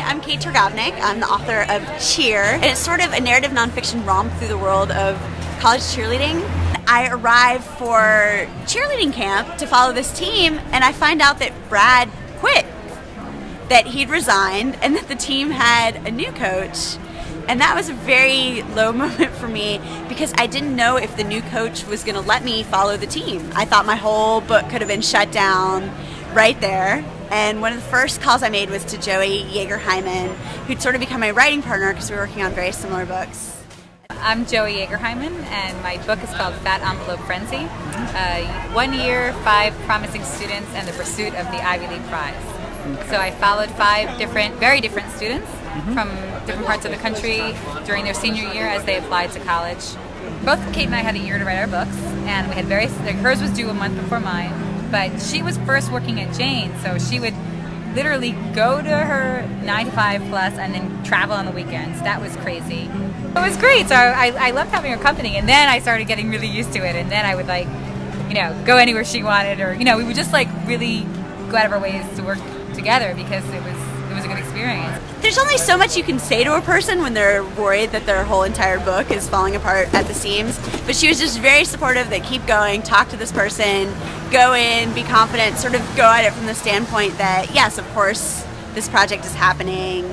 I'm Kate Torgovnick. I'm the author of Cheer, and it's sort of a narrative nonfiction romp through the world of college cheerleading. I arrive for cheerleading camp to follow this team, and I find out that Brad quit, that he'd resigned, and that the team had a new coach. And that was a very low moment for me because I didn't know if the new coach was going to let me follow the team. I thought my whole book could have been shut down right there. And one of the first calls I made was to Joie Jager-Hyman, who'd sort of become my writing partner because we were working on very similar books. I'm Joie Jager-Hyman, and my book is called Fat Envelope Frenzy. 1 year, 5 promising students, and the pursuit of the Ivy League prize. So I followed 5 very different students from different parts of the country during their senior year as they applied to college. Both Kate and I had a year to write our books, and we had hers was due a month before mine. But she was first working at Jane, so she would literally go to her 9 to 5 plus and then travel on the weekends. That was crazy. It was great, so I loved having her company, and then I started getting really used to it, and then I would go anywhere she wanted, or we would just really go out of our ways to work together because it was a good experience. There's only so much you can say to a person when they're worried that their whole entire book is falling apart at the seams, but she was just very supportive that keep going, talk to this person, go in, be confident, sort of go at it from the standpoint that, yes, of course, this project is happening,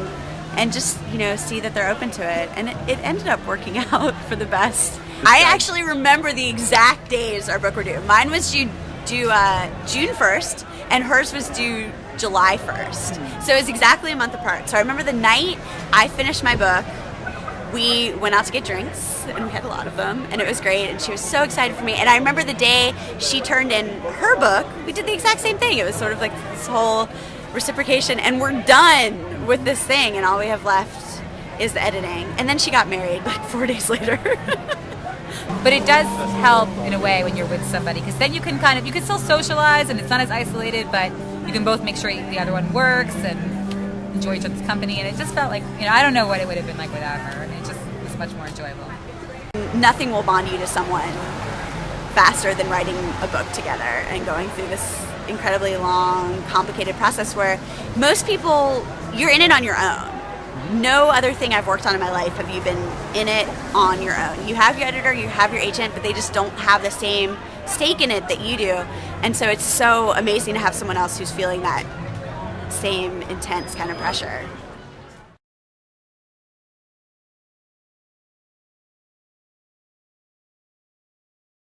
and just, see that they're open to it. And it ended up working out for the best. I actually remember the exact days our book were due. Mine was due June 1st, and hers was due July 1st. So it was exactly a month apart. So I remember the night I finished my book, we went out to get drinks, and we had a lot of them, and it was great, and she was so excited for me. And I remember the day she turned in her book, we did the exact same thing. It was sort of like this whole reciprocation, and we're done with this thing, and all we have left is the editing. And then she got married 4 days later. But it does help in a way when you're with somebody, because then you can you can still socialize, and it's not as isolated, but you can both make sure the other one works and enjoy each other's company. And it just felt like, I don't know what it would have been like without her. And it just was much more enjoyable. Nothing will bond you to someone faster than writing a book together and going through this incredibly long, complicated process where most people, you're in it on your own. No other thing I've worked on in my life have you been in it on your own. You have your editor, you have your agent, but they just don't have the same stake in it that you do. And so it's so amazing to have someone else who's feeling that same intense kind of pressure.